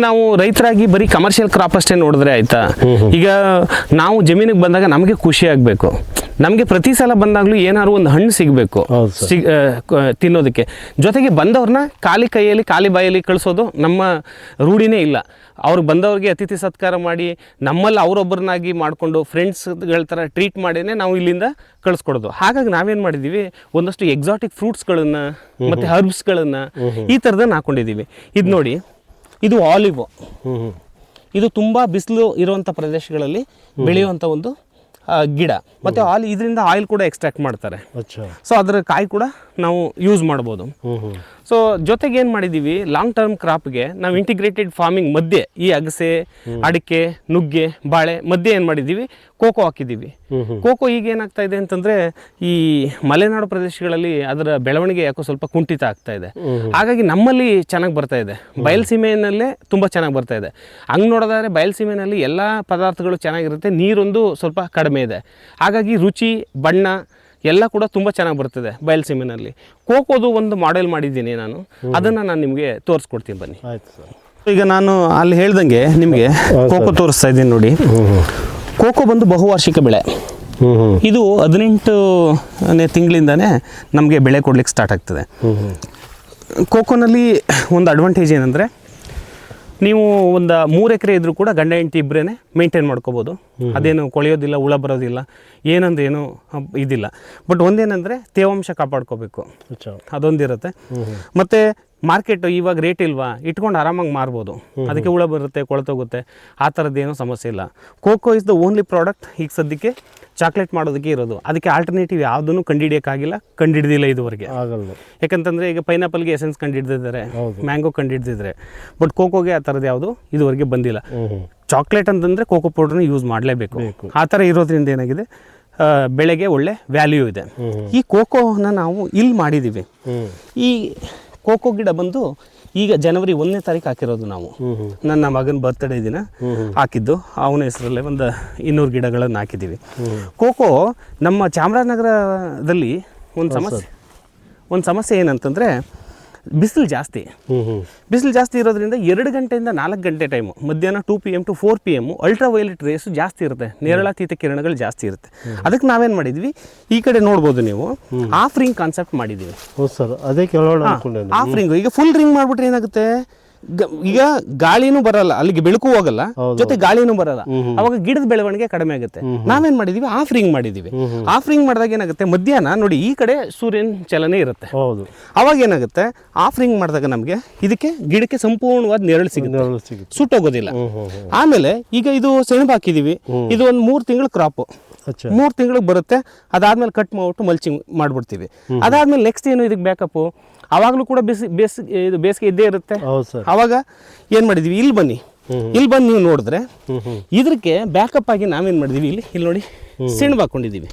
ನಾವು ರೈತರಾಗಿ ಬರೀ commercial crop ಅಷ್ಟೇ ನೋಡಿದ್ರೆ ಆಯ್ತಾ. ಈಗ ನಾವು ಜಮೀನಿಗೆ ಬಂದಾಗ ನಮಗೆ ಖುಷಿ ಆಗಬೇಕು, ನಮಗೆ ಪ್ರತಿ ಸಲ ಬಂದಾಗಲೂ ಏನಾದ್ರು ಒಂದು ಹಣ್ಣು ಸಿಗಬೇಕು ತಿನ್ನೋದಕ್ಕೆ. ಜೊತೆಗೆ ಬಂದವ್ರನ್ನ ಖಾಲಿ ಕೈಯಲ್ಲಿ ಖಾಲಿ ಬಾಯಲ್ಲಿ ಕಳಿಸೋದು ನಮ್ಮ ರೂಢಿನೇ ಇಲ್ಲ. ಅವ್ರು ಬಂದವ್ರಿಗೆ ಅತಿಥಿ ಸತ್ಕಾರ ಮಾಡಿ ನಮ್ಮಲ್ಲಿ ಅವರೊಬ್ಬರನ್ನಾಗಿ ಮಾಡಿಕೊಂಡು ಫ್ರೆಂಡ್ಸ್ಗಳ ಥರ ಟ್ರೀಟ್ ಮಾಡಿನೇ ನಾವು ಇಲ್ಲಿಂದ ಕಳಿಸ್ಕೊಡೋದು. ಹಾಗಾಗಿ ನಾವೇನು ಮಾಡಿದ್ದೀವಿ, ಒಂದಷ್ಟು ಎಕ್ಸಾಟಿಕ್ ಫ್ರೂಟ್ಸ್ಗಳನ್ನು ಮತ್ತು ಹರ್ಬ್ಸ್ಗಳನ್ನು ಈ ಥರದನ್ನು ಹಾಕ್ಕೊಂಡಿದ್ದೀವಿ. ಇದು ನೋಡಿ, ಇದು ಆಲಿವ್. ಇದು ತುಂಬ ಬಿಸಿಲು ಇರುವಂಥ ಪ್ರದೇಶಗಳಲ್ಲಿ ಬೆಳೆಯುವಂಥ ಒಂದು ಗಿಡ. ಮತ್ತು ಇದರಿಂದ ಆಯಿಲ್ ಕೂಡ ಎಕ್ಸ್ಟ್ರಾಕ್ಟ್ ಮಾಡ್ತಾರೆ. ಸೊ ಅದರ ಕಾಯಿ ಕೂಡ ನಾವು ಯೂಸ್ ಮಾಡ್ಬೋದು. ಸೊ ಜೊತೆಗೆ ಏನು ಮಾಡಿದ್ದೀವಿ, ಲಾಂಗ್ ಟರ್ಮ್ ಕ್ರಾಪ್ಗೆ ನಾವು ಇಂಟಿಗ್ರೇಟೆಡ್ ಫಾರ್ಮಿಂಗ್ ಮಧ್ಯೆ ಈ ಅಗಸೆ, ಅಡಿಕೆ, ನುಗ್ಗೆ, ಬಾಳೆ ಮಧ್ಯೆ ಏನು ಮಾಡಿದ್ದೀವಿ, ಕೋಕೋ ಹಾಕಿದ್ದೀವಿ. ಕೋಕೋ ಈಗ ಏನಾಗ್ತಾ ಇದೆ ಅಂತಂದರೆ, ಈ ಮಲೆನಾಡು ಪ್ರದೇಶಗಳಲ್ಲಿ ಅದರ ಬೆಳವಣಿಗೆ ಯಾಕೋ ಸ್ವಲ್ಪ ಕುಂಠಿತ ಆಗ್ತಾ ಇದೆ. ಹಾಗಾಗಿ ನಮ್ಮಲ್ಲಿ ಚೆನ್ನಾಗಿ ಬರ್ತಾ ಇದೆ, ಬಯಲುಸೀಮೆಯಲ್ಲೇ ತುಂಬ ಚೆನ್ನಾಗಿ ಬರ್ತಾ ಇದೆ. ಹಂಗೆ ನೋಡೋದಾದ್ರೆ ಬಯಲುಸೀಮೆಯಲ್ಲಿ ಎಲ್ಲ ಪದಾರ್ಥಗಳು ಚೆನ್ನಾಗಿರುತ್ತೆ, ನೀರೊಂದು ಸ್ವಲ್ಪ ಕಡಿಮೆ ಇದೆ. ಹಾಗಾಗಿ ರುಚಿ, ಬಣ್ಣ ಎಲ್ಲ ಕೂಡ ತುಂಬ ಚೆನ್ನಾಗಿ ಬರ್ತದೆ ಬಯಲುಸೀಮೆನಲ್ಲಿ. ಕೋಕೋದು ಒಂದು ಮಾಡೆಲ್ ಮಾಡಿದ್ದೀನಿ ನಾನು, ಅದನ್ನು ನಾನು ನಿಮಗೆ ತೋರಿಸ್ಕೊಡ್ತೀನಿ ಬನ್ನಿ. ಈಗ ನಾನು ಅಲ್ಲಿ ಹೇಳ್ದಂಗೆ ನಿಮಗೆ ಕೋಕೋ ತೋರಿಸ್ತಾ ಇದ್ದೀನಿ ನೋಡಿ. ಕೋಕೋ ಬಂದು ಬಹುವಾರ್ಷಿಕ ಬೆಳೆ. ಇದು 18ನೇ ತಿಂಗಳಿಂದನೇ ನಮಗೆ ಬೆಳೆ ಕೊಡ್ಲಿಕ್ಕೆ ಸ್ಟಾರ್ಟ್ ಆಗ್ತದೆ. ಕೋಕೋನಲ್ಲಿ ಒಂದು ಅಡ್ವಾಂಟೇಜ್ ಏನಂದರೆ, ನೀವು ಒಂದು 3 ಎಕರೆ ಇದ್ರೂ ಕೂಡ ಗಂಡ ಹೆಂಡತಿ ಇಬ್ಬರೇ ಮೇಂಟೈನ್ ಮಾಡ್ಕೋಬೋದು. ಅದೇನು ಕೊಳೆಯೋದಿಲ್ಲ, ಹುಳ ಬರೋದಿಲ್ಲ, ಏನಂದ್ರೇನು ಇದಿಲ್ಲ. ಬಟ್ ಒಂದೇನೆಂದರೆ ತೇವಾಂಶ ಕಾಪಾಡ್ಕೋಬೇಕು, ಅದೊಂದಿರುತ್ತೆ. ಮತ್ತು ಮಾರ್ಕೆಟು ಇವಾಗ ರೇಟ್ ಇಲ್ವಾ, ಇಟ್ಕೊಂಡು ಆರಾಮಾಗಿ ಮಾರ್ಬೋದು. ಅದಕ್ಕೆ ಹುಳ ಬರುತ್ತೆ, ಕೊಳ್ತೋಗುತ್ತೆ, ಆ ಥರದ್ದೇನೂ ಸಮಸ್ಯೆ ಇಲ್ಲ. Cocoa is the only product ಈಗ ಸದ್ಯಕ್ಕೆ ಚಾಕ್ಲೇಟ್ ಮಾಡೋದಕ್ಕೆ ಇರೋದು. ಅದಕ್ಕೆ ಆಲ್ಟರ್ನೇಟಿವ್ ಯಾವುದನ್ನು ಕಂಡುಹಿಡಿಯೋಕ್ಕಾಗಿಲ್ಲ, ಕಂಡುಹಿಡ್ದಿಲ್ಲ ಇದುವರೆಗೆ. ಯಾಕಂತಂದರೆ ಈಗ ಪೈನಾಪಲ್ಗೆ ಎಸೆನ್ಸ್ ಕಂಡುಹಿಡ್ದಿದ್ದಾರೆ, ಮ್ಯಾಂಗೋ ಕಂಡುಹಿಡ್ದಿದ್ದಾರೆ. ಬಟ್ ಕೋಕೋಗೆ ಆ ಥರದ್ದು ಯಾವುದು ಇದುವರೆಗೆ ಬಂದಿಲ್ಲ. ಚಾಕ್ಲೇಟ್ ಅಂತಂದರೆ ಕೋಕೋ ಪೌಡ್ರನ್ನ ಯೂಸ್ ಮಾಡಲೇಬೇಕು. ಆ ಥರ ಇರೋದ್ರಿಂದ ಏನಾಗಿದೆ, ಬೆಳೆಗೆ ಒಳ್ಳೆ ವ್ಯಾಲ್ಯೂ ಇದೆ. ಈ ಕೋಕೋನ ನಾವು ಇಲ್ಲಿ ಮಾಡಿದ್ದೀವಿ. ಈ ಕೋಕೋ ಗಿಡ ಬಂದು ಈಗ ಜನವರಿ 1ನೇ ತಾರೀಕು ಹಾಕಿರೋದು ನಾವು. ನನ್ನ ಮಗನ ಬರ್ತ್ಡೇ ದಿನ ಹಾಕಿದ್ದು. ಅವನ ಹೆಸರಲ್ಲೇ ಒಂದು 200 ಗಿಡಗಳನ್ನು ಹಾಕಿದ್ದೀವಿ. ಕೋಕೋ ನಮ್ಮ ಚಾಮರಾಜನಗರದಲ್ಲಿ ಒಂದು ಸಮಸ್ಯೆ ಏನಂತಂದರೆ, ಬಿಸಿಲು ಜಾಸ್ತಿ ಇರೋದ್ರಿಂದ 2 ಗಂಟೆಯಿಂದ 4 ಗಂಟೆ ಟೈಮು, ಮಧ್ಯಾಹ್ನ 2 PM to 4 PM ultra violet race ಜಾಸ್ತಿ ಇರುತ್ತೆ, ನೇರಳಾತೀತ ಕಿರಣಗಳು ಜಾಸ್ತಿ ಇರುತ್ತೆ. ಅದಕ್ಕೆ ನಾವೇನು ಮಾಡಿದ್ವಿ, ಈ ಕಡೆ ನೋಡ್ಬೋದು ನೀವು, ಹಾಫ್ ರಿಂಗ್ ಕಾನ್ಸೆಪ್ಟ್ ಮಾಡಿದ್ದೀವಿ. ಅದೇ ಕೇಳೋಣ. Half ring. ಈಗ ಫುಲ್ ರಿಂಗ್ ಮಾಡಿಬಿಟ್ರೆ ಏನಾಗುತ್ತೆ, ಈಗ ಗಾಳಿನೂ ಬರಲ್ಲ, ಅಲ್ಲಿಗೆ ಬೆಳಕು ಹೋಗಲ್ಲ, ಜೊತೆ ಗಾಳಿನೂ ಬರಲ್ಲ. ಅವಾಗ ಗಿಡದ ಬೆಳವಣಿಗೆ ಕಡಿಮೆ ಆಗುತ್ತೆ. ನಾವೇನ್ ಮಾಡಿದೀವಿ, ಹಾಫ್ ರಿಂಗ್ ಮಾಡಿದೀವಿ. ಹಾಫ್ ರಿಂಗ್ ಮಾಡಿದಾಗ ಏನಾಗುತ್ತೆ, ಮಧ್ಯಾಹ್ನ ನೋಡಿ ಈ ಕಡೆ ಸೂರ್ಯನ ಚಲನೆ ಇರುತ್ತೆ. ಅವಾಗ ಏನಾಗುತ್ತೆ, ಹಾಫ್ ರಿಂಗ್ ಮಾಡಿದಾಗ ನಮಗೆ ಇದಕ್ಕೆ ಗಿಡಕ್ಕೆ ಸಂಪೂರ್ಣವಾದ ನೆರಳು ಸಿಗುತ್ತೆ, ಸುಟ್ಟೋಗೋದಿಲ್ಲ. ಆಮೇಲೆ ಈಗ ಇದು ಸೆಣಬು ಹಾಕಿದೀವಿ, ಇದು ಒಂದು 3 ತಿಂಗಳ ಕ್ರಾಪ್, 3 ತಿಂಗಳಿಗೆ ಬರುತ್ತೆ. ಅದಾದ್ಮೇಲೆ ಕಟ್ ಮಾಡ್ಬಿಟ್ಟು ಮಲ್ಚಿಂಗ್ ಮಾಡ್ಬಿಡ್ತೀವಿ. ಅದಾದ್ಮೇಲೆ ನೆಕ್ಸ್ಟ್ ಏನು ಇದಕ್ಕೆ ಬ್ಯಾಕಪ್ಪು, ಅವಾಗಲೂ ಕೂಡ ಬೇಸಿಗೆ ಇದ್ದೇ ಇರುತ್ತೆ. ಅವಾಗ ಏನು ಮಾಡಿದ್ವಿ, ಇಲ್ಲಿ ಬನ್ನಿ ನೀವು ನೋಡಿದ್ರೆ ಇದಕ್ಕೆ ಬ್ಯಾಕಪ್ ಆಗಿ ನಾವೇನು ಮಾಡಿದ್ವಿ, ಇಲ್ಲಿ ನೋಡಿ ಸೆಣಬು ಹಾಕೊಂಡಿದ್ದೀವಿ.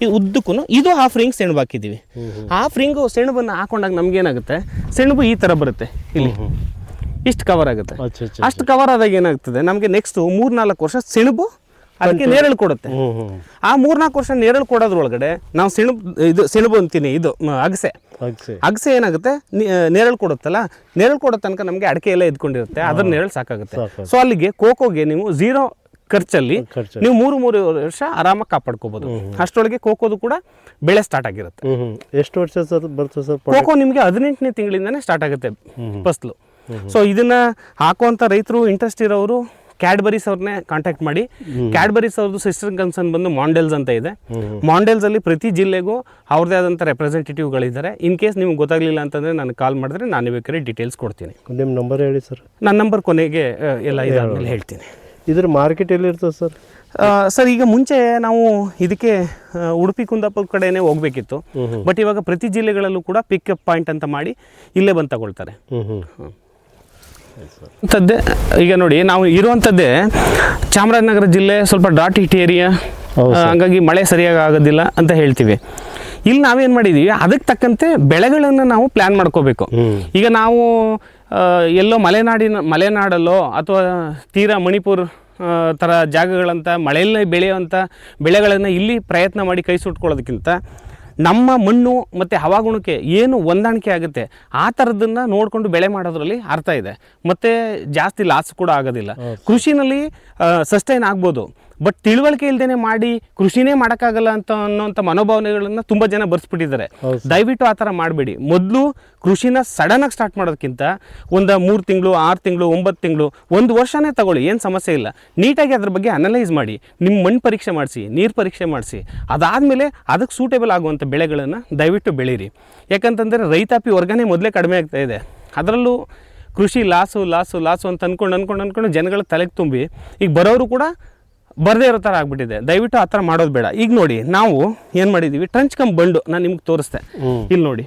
ಇದು ಉದ್ದಕ್ಕೂ ಇದು ಹಾಫ್ ರಿಂಗ್ ಸೆಣಬು ಹಾಕಿದ್ದೀವಿ. ಹಾಫ್ ರಿಂಗು ಸೆಣಬನ್ನು ಹಾಕೊಂಡಾಗ ನಮ್ಗೇನಾಗುತ್ತೆ, ಸೆಣಬು ಈ ಥರ ಬರುತ್ತೆ, ಇಲ್ಲಿ ಇಷ್ಟು ಕವರ್ ಆಗುತ್ತೆ. ಅಷ್ಟು ಕವರ್ ಆದಾಗ ಏನಾಗ್ತದೆ, ನಮಗೆ ನೆಕ್ಸ್ಟ್ 3-4 ವರ್ಷ ಸೆಣಬು ಅದಕ್ಕೆ ನೇರಳು ಕೊಡುತ್ತೆ. ಆ 3-4 ವರ್ಷ ನೇರಳು ಕೊಡೋದ್ರೊಳಗಡೆ ನಾವು ಸೆಣಬು ಅಂತೀನಿ, ಇದು ಅಗಸೆ ಏನಾಗುತ್ತೆ, ನೇರಳು ಕೊಡುತ್ತಲ್ಲ, ನೇರಳು ಕೊಡೋ ತನಕ ನಮಗೆ ಅಡಿಕೆ ಎಲ್ಲ ಇದ್ಕೊಂಡಿರುತ್ತೆ, ಅದ್ರ ನೇರಳು ಸಾಕಾಗುತ್ತೆ. ಸೊ ಅಲ್ಲಿಗೆ ಕೋಕೋಗೆ ನೀವು 0 ಖರ್ಚಲ್ಲಿ ನೀವು 3 ವರ್ಷ ಆರಾಮಾಗಿ ಕಾಪಾಡ್ಕೋಬಹುದು. ಅಷ್ಟರೊಳಗೆ ಕೋಕೋದು ಕೂಡ ಬೆಳೆ ಸ್ಟಾರ್ಟ್ ಆಗಿರುತ್ತೆ. ಎಷ್ಟು ವರ್ಷ ಬರ್ತದೆ ಸರ್ ಕೋಕೋ? ನಿಮಗೆ 18ನೇ ತಿಂಗಳಿಂದನೇ ಸ್ಟಾರ್ಟ್ ಆಗುತ್ತೆ ಫಸಲು. ಸೊ ಇದನ್ನ ಹಾಕುವಂಥ ರೈತರು, ಇಂಟ್ರೆಸ್ಟ್ ಇರೋರು ಕ್ಯಾಡ್ಬರೀಸ್ ಅವ್ರನ್ನೇ ಕಾಂಟ್ಯಾಕ್ಟ್ ಮಾಡಿ. ಕ್ಯಾಡ್ಬರೀಸ್ ಅವ್ರದ್ದು ಸಿಸ್ಟರ್ ಕನ್ಸರ್ನ್ ಬಂದು ಮಾಂಡೆಲ್ಸ್ ಅಂತ ಇದೆ. ಮಾಂಡೆಲ್ಸಲ್ಲಿ ಪ್ರತಿ ಜಿಲ್ಲೆಗೂ ಅವ್ರದ್ದೇ ಆದಂಥ ರೆಪ್ರೆಸೆಂಟೇಟಿವ್ಗಳಿದ್ದಾರೆ. ಇನ್ ಕೇಸ್ ನಿಮ್ಗೆ ಗೊತ್ತಾಗಲಿಲ್ಲ ಅಂತಂದರೆ ನಾನು ಕಾಲ್ ಮಾಡಿದ್ರೆ ನಾನು ಬೇಕಾದ್ರೆ ಡೀಟೇಲ್ಸ್ ಕೊಡ್ತೀನಿ. ನಿಮ್ಮ ನಂಬರ್ ಹೇಳಿ ಸರ್. ನನ್ನ ನಂಬರ್ ಕೊನೆಗೆ ಎಲ್ಲ ಇದಾದ್ಮೇಲೆ ಹೇಳ್ತೀನಿ. ಇದ್ರ ಮಾರ್ಕೆಟ್ ಎಲ್ಲಿ ಇರ್ತದೆ ಸರ್? ಸರ್ ಈಗ ಮುಂಚೆ ನಾವು ಇದಕ್ಕೆ ಉಡುಪಿ ಕುಂದಾಪುರ ಕಡೆನೇ ಹೋಗ್ಬೇಕಿತ್ತು. ಬಟ್ ಇವಾಗ ಪ್ರತಿ ಜಿಲ್ಲೆಗಳಲ್ಲೂ ಕೂಡ ಪಿಕಪ್ ಪಾಯಿಂಟ್ ಅಂತ ಮಾಡಿ ಇಲ್ಲೇ ಬಂದು ತಗೊಳ್ತಾರೆ. ಈಗ ನೋಡಿ, ನಾವು ಇರುವಂಥದ್ದೇ ಚಾಮರಾಜನಗರ ಜಿಲ್ಲೆ, ಸ್ವಲ್ಪ ಡಾಟ್ ಹಿಟ್ ಏರಿಯಾ, ಹಂಗಾಗಿ ಮಳೆ ಸರಿಯಾಗಿ ಆಗೋದಿಲ್ಲ ಅಂತ ಹೇಳ್ತೀವಿ. ಇಲ್ಲಿ ನಾವೇನು ಮಾಡಿದ್ದೀವಿ, ಅದಕ್ಕೆ ತಕ್ಕಂತೆ ಬೆಳೆಗಳನ್ನು ನಾವು ಪ್ಲ್ಯಾನ್ ಮಾಡ್ಕೋಬೇಕು. ಈಗ ನಾವು ಎಲ್ಲೋ ಮಲೆನಾಡಲ್ಲೋ ಅಥವಾ ತೀರಾ ಮಣಿಪುರ ಥರ ಜಾಗಗಳಂತ ಮಳೆಯಲ್ಲಿ ಬೆಳೆಯುವಂಥ ಬೆಳೆಗಳನ್ನು ಇಲ್ಲಿ ಪ್ರಯತ್ನ ಮಾಡಿ ಕೈ ಸುಟ್ಕೊಳ್ಳೋದಕ್ಕಿಂತ ನಮ್ಮ ಮಣ್ಣು ಮತ್ತು ಹವಾಗುಣಕ್ಕೆ ಏನು ಹೊಂದಾಣಿಕೆ ಆಗುತ್ತೆ ಆ ಥರದನ್ನು ನೋಡಿಕೊಂಡು ಬೆಳೆ ಮಾಡೋದ್ರಲ್ಲಿ ಅರ್ಥ ಇದೆ, ಮತ್ತು ಜಾಸ್ತಿ ಲಾಸ್ ಕೂಡ ಆಗೋದಿಲ್ಲ. ಕೃಷಿನಲ್ಲಿ ಸಸ್ಟೈನ್ ಆಗ್ಬೋದು, ಬಟ್ ತಿಳುವಳಿಕೆ ಇಲ್ದೇನೆ ಮಾಡಿ ಕೃಷಿನೇ ಮಾಡೋಕ್ಕಾಗಲ್ಲ ಅನ್ನೋಂಥ ಮನೋಭಾವನೆಗಳನ್ನು ತುಂಬ ಜನ ಬರ್ಸ್ಬಿಟ್ಟಿದ್ದಾರೆ. ದಯವಿಟ್ಟು ಆ ಥರ ಮಾಡಬೇಡಿ. ಮೊದಲು ಕೃಷಿನ ಸಡನ್ನಾಗಿ ಸ್ಟಾರ್ಟ್ ಮಾಡೋದಕ್ಕಿಂತ ಒಂದು 3 ತಿಂಗಳು 6 ತಿಂಗಳು 9 ತಿಂಗಳು 1 ವರ್ಷನೇ ತಗೊಳ್ಳಿ, ಏನು ಸಮಸ್ಯೆ ಇಲ್ಲ. ನೀಟಾಗಿ ಅದ್ರ ಬಗ್ಗೆ ಅನಲೈಸ್ ಮಾಡಿ, ನಿಮ್ಮ ಮಣ್ಣು ಪರೀಕ್ಷೆ ಮಾಡಿಸಿ, ನೀರು ಪರೀಕ್ಷೆ ಮಾಡಿಸಿ, ಅದಾದಮೇಲೆ ಅದಕ್ಕೆ ಸೂಟೇಬಲ್ ಆಗುವಂಥ ಬೆಳೆಗಳನ್ನು ದಯವಿಟ್ಟು ಬೆಳೀರಿ. ಯಾಕಂತಂದರೆ ರೈತಾಪಿ ವರ್ಗನೇ ಮೊದಲೇ ಕಡಿಮೆ ಆಗ್ತಾ ಇದೆ. ಅದರಲ್ಲೂ ಕೃಷಿ ಲಾಸು ಲಾಸು ಲಾಸು ಅಂತ ಅಂದ್ಕೊಂಡು ಜನಗಳ ತಲೆಗೆ ತುಂಬಿ ಈಗ ಬರೋರು ಕೂಡ ಬರದೇ ಇರೋ ಥರ ಆಗ್ಬಿಟ್ಟಿದೆ. ದಯವಿಟ್ಟು ಆ ಥರ ಮಾಡೋದು ಬೇಡ. ಈಗ ನೋಡಿ, ನಾವು ಏನು ಮಾಡಿದ್ದೀವಿ, ಟ್ರಂಚ್ ಕಮ್ ಬಂಡು ನಾನು ನಿಮ್ಗೆ ತೋರಿಸ್ದೆ. ಇಲ್ಲಿ ನೋಡಿ,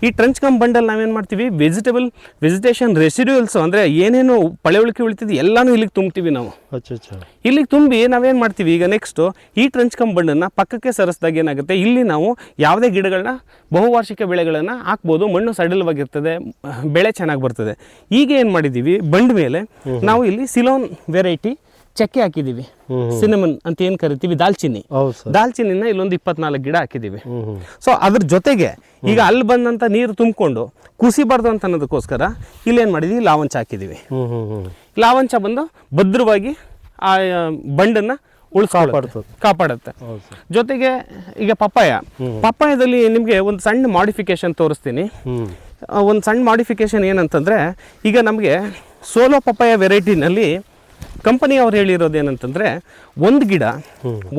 ಈ ಟ್ರಂಚ್ ಕಮ್ ಬಂಡಲ್ಲಿ ನಾವೇನು ಮಾಡ್ತೀವಿ, ವೆಜಿಟೇಷನ್ ರೆಸಿಡ್ಯೂಲ್ಸು ಅಂದರೆ ಏನೇನು ಪಳೆಯುಳಿಕೆ ಉಳಿತಿದ್ದು ಎಲ್ಲನೂ ಇಲ್ಲಿಗೆ ತುಂಬ್ತೀವಿ ನಾವು. ಇಲ್ಲಿಗೆ ತುಂಬಿ ನಾವೇನು ಮಾಡ್ತೀವಿ, ಈಗ ನೆಕ್ಸ್ಟು ಈ ಟ್ರಂಚ್ ಕಮ್ ಬಂಡನ್ನು ಪಕ್ಕಕ್ಕೆ ಸರಿಸಿದಾಗ ಏನಾಗುತ್ತೆ, ಇಲ್ಲಿ ನಾವು ಯಾವುದೇ ಗಿಡಗಳನ್ನ ಬಹುವಾರ್ಷಿಕ ಬೆಳೆಗಳನ್ನು ಹಾಕ್ಬೋದು, ಮಣ್ಣು ಸಡಿಲವಾಗಿರ್ತದೆ, ಬೆಳೆ ಚೆನ್ನಾಗಿ ಬರ್ತದೆ. ಈಗ ಏನು ಮಾಡಿದ್ದೀವಿ, ಬಂಡ ಮೇಲೆ ನಾವು ಇಲ್ಲಿ ಸಿಲೋನ್ ವೆರೈಟಿ ಚಕ್ಕೆ ಹಾಕಿದ್ದೀವಿ, ಸಿನಮನ್ ಅಂತ ಏನು ಕರಿತೀವಿ, ದಾಲ್ಚಿನ್ನಿನ ಇಲ್ಲೊಂದು 24 ಗಿಡ ಹಾಕಿದ್ದೀವಿ. ಸೊ ಅದ್ರ ಜೊತೆಗೆ ಈಗ ಅಲ್ಲಿ ಬಂದಂಥ ನೀರು ತುಂಬಿಕೊಂಡು ಕುಸಿಬಾರ್ದು ಅಂತ ಅನ್ನೋದಕ್ಕೋಸ್ಕರ ಇಲ್ಲೇನು ಮಾಡಿದ್ದೀವಿ, ಲಾವಂಚ ಹಾಕಿದ್ದೀವಿ. ಲಾವಂಚ ಬಂದು ಭದ್ರವಾಗಿ ಆ ಬಂಡನ್ನು ಕಾಪಾಡುತ್ತೆ. ಜೊತೆಗೆ ಈಗ ಪಪ್ಪಾಯದಲ್ಲಿ ನಿಮಗೆ ಒಂದು ಸಣ್ಣ ಮಾಡಿಫಿಕೇಶನ್ ತೋರಿಸ್ತೀನಿ. ಒಂದು ಸಣ್ಣ ಮಾಡಿಫಿಕೇಶನ್ ಏನಂತಂದರೆ, ಈಗ ನಮಗೆ ಸೋಲೋ ಪಪ್ಪಾಯ ವೆರೈಟಿನಲ್ಲಿ ಕಂಪನಿ ಅವ್ರು ಹೇಳಿರೋದು ಏನಂತಂದರೆ, ಒಂದು ಗಿಡ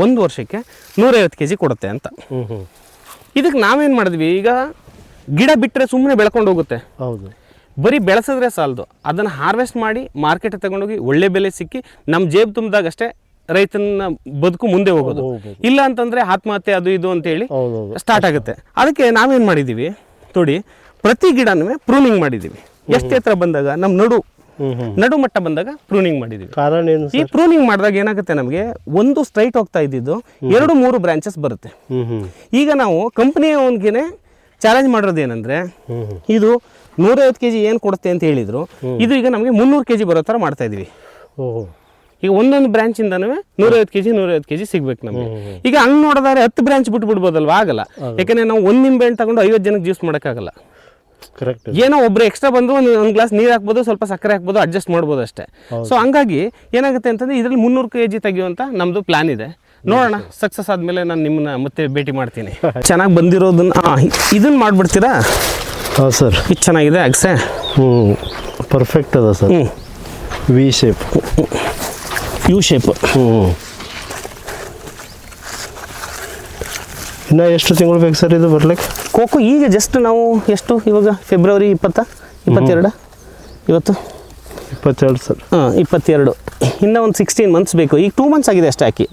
1 ವರ್ಷಕ್ಕೆ 150 kg ಕೊಡುತ್ತೆ ಅಂತ. ಇದಕ್ಕೆ ನಾವೇನು ಮಾಡಿದ್ವಿ, ಈಗ ಗಿಡ ಬಿಟ್ಟರೆ ಸುಮ್ಮನೆ ಬೆಳ್ಕೊಂಡು ಹೋಗುತ್ತೆ, ಬರೀ ಬೆಳೆಸಿದ್ರೆ ಸಾಲದು, ಅದನ್ನು ಹಾರ್ವೆಸ್ಟ್ ಮಾಡಿ ಮಾರ್ಕೆಟ್ ತಗೊಂಡೋಗಿ ಒಳ್ಳೆ ಬೆಲೆ ಸಿಕ್ಕಿ ನಮ್ಮ ಜೇಬು ತುಂಬಿದಾಗಷ್ಟೇ ರೈತನ ಬದುಕು ಮುಂದೆ ಹೋಗೋದು. ಇಲ್ಲ ಅಂತಂದರೆ ಆತ್ಮಹತ್ಯೆ ಅದು ಇದು ಅಂತೇಳಿ ಸ್ಟಾರ್ಟ್ ಆಗುತ್ತೆ. ಅದಕ್ಕೆ ನಾವೇನು ಮಾಡಿದ್ದೀವಿ ನೋಡಿ, ಪ್ರತಿ ಗಿಡನೂ ಪ್ರೂನಿಂಗ್ ಮಾಡಿದ್ದೀವಿ. ಎಷ್ಟು ಎತ್ತರ ಬಂದಾಗ ನಮ್ಮ ನಡು ಮಟ್ಟ ಬಂದಾಗ ಪ್ರೂನಿಂಗ್ ಮಾಡಿದ್ದೀವಿ. ಕಾರಣ ಏನು? ಈ ಪ್ರೂನಿಂಗ್ ಮಾಡಿದಾಗ ಏನಾಗುತ್ತೆ, ನಮಗೆ ಒಂದು ಸ್ಟ್ರೈಟ್ ಹೋಗ್ತಾ ಇದ್ದಿದ್ದು 2-3 ಬ್ರಾಂಚಸ್ ಬರುತ್ತೆ. ಈಗ ನಾವು ಕಂಪ್ನಿಯವನಿಗೆ ಚಾಲೆಂಜ್ ಮಾಡೋದು ಏನಂದ್ರೆ, ಇದು 150 kg ಏನು ಕೊಡುತ್ತೆ ಅಂತ ಹೇಳಿದ್ರು, ಇದು ಈಗ ನಮಗೆ 300 kg ಬರೋ ಥರ ಮಾಡ್ತಾ ಇದೀವಿ. ಈಗ ಒಂದೊಂದು ಬ್ರಾಂಚಿಂದನೂ 150 kg ಸಿಗ್ಬೇಕು ನಮಗೆ. ಈಗ ಹಂಗೆ ನೋಡಿದ್ರೆ 10 ಬ್ರಾಂಚ್ ಬಿಟ್ಬಿಡ್ಬೋದಲ್ವ? ಆಗಲ್ಲ. ಯಾಕಂದ್ರೆ ನಾವು 1 ನಿಂಬೆ ಹಣ್ಣು ತಗೊಂಡು 50 ಜನಕ್ಕೆ ಜ್ಯೂಸ್ ಮಾಡೋಕ್ಕಾಗಲ್ಲ. ಕರೆಕ್ಟ್. ಏನೋ ಒಬ್ರು ಎಕ್ಸ್ಟ್ರಾ ಬಂದು ಒಂದು ಗ್ಲಾಸ್ ನೀರು ಹಾಕ್ಬೋದು, ಸ್ವಲ್ಪ ಸಕ್ಕರೆ ಹಾಕ್ಬೋದು, ಅಡ್ಜಸ್ಟ್ ಮಾಡ್ಬೋದು ಅಷ್ಟೇ. ಸೊ ಹಂಗಾಗಿ ಏನಾಗುತ್ತೆ ಅಂತಂದ್ರೆ, ಇದರಲ್ಲಿ 300 kg ತೆಗೆಯುವಂಥ ನಮ್ಮದು ಪ್ಲಾನ್ ಇದೆ. ನೋಡೋಣ, ಸಕ್ಸಸ್ ಆದಮೇಲೆ ನಾನು ನಿಮ್ಮನ್ನ ಮತ್ತೆ ಭೇಟಿ ಮಾಡ್ತೀನಿ. ಚೆನ್ನಾಗಿ ಬಂದಿರೋದನ್ನ ಇದನ್ನು ಮಾಡಿಬಿಡ್ತೀರಾ? ಹಾಂ ಸರ್, ಇದು ಚೆನ್ನಾಗಿದೆ ಅಗಸೆ. ಪರ್ಫೆಕ್ಟ್ ಅದ sir. V shape, U shape. ಇನ್ನು ಎಷ್ಟು ತಿಂಗಳು ಬೇಕು ಸರ್ ಇದು ಬರ್ಲಿಕ್ಕೆ? ಕೋಕೋ ಈಗ ಜಸ್ಟ್ ನಾವು ಎಷ್ಟು ಇವಾಗ ಫೆಬ್ರವರಿ 22 ಇವತ್ತು 22 ಸರ್. 22. ಇನ್ನು ಒಂದು 16 ಮಂತ್ಸ್ ಬೇಕು. ಈಗ 2 ಮಂತ್ಸ್ ಆಗಿದೆ ಅಷ್ಟೇ ಹಾಕಿ.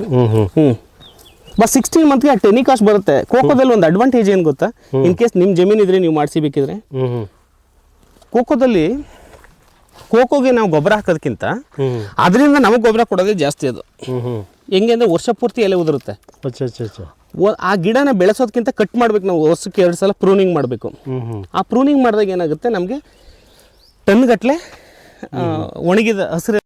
ಬಟ್ 16 ಮಂತ್ಗೆ ಟೆನಿ ಕಾಸ್ಟ್ ಬರುತ್ತೆ. ಕೋಕೋದಲ್ಲಿ ಒಂದು ಅಡ್ವಾಂಟೇಜ್ ಏನು ಗೊತ್ತಾ, ಇನ್ ಕೇಸ್ ನಿಮ್ಮ ಜಮೀನು ಇದ್ರೆ ನೀವು ಮಾಡಿಸಿಬೇಕಿದ್ರೆ, ಕೋಕೋಗೆ ನಾವು ಗೊಬ್ಬರ ಹಾಕೋದಕ್ಕಿಂತ ಅದರಿಂದ ನಮಗೆ ಗೊಬ್ಬರ ಕೊಡೋದೇ ಜಾಸ್ತಿ. ಅದು ಹೆಂಗೆ ಅಂದರೆ, ವರ್ಷ ಪೂರ್ತಿ ಎಲೆ ಉದುರುತ್ತೆ. ಆ ಗಿಡನ ಬೆಳೆಸೋದಕ್ಕಿಂತ ಕಟ್ ಮಾಡ್ಬೇಕು ನಾವು, ವರ್ಷಕ್ಕೆ 2 ಸಲ ಪ್ರೂನಿಂಗ್ ಮಾಡಬೇಕು. ಆ ಪ್ರೂನಿಂಗ್ ಮಾಡಿದಾಗ ಏನಾಗುತ್ತೆ, ನಮಗೆ ಟನ್ ಗಟ್ಟಲೆ ಒಣಗಿದ ಹಸಿರು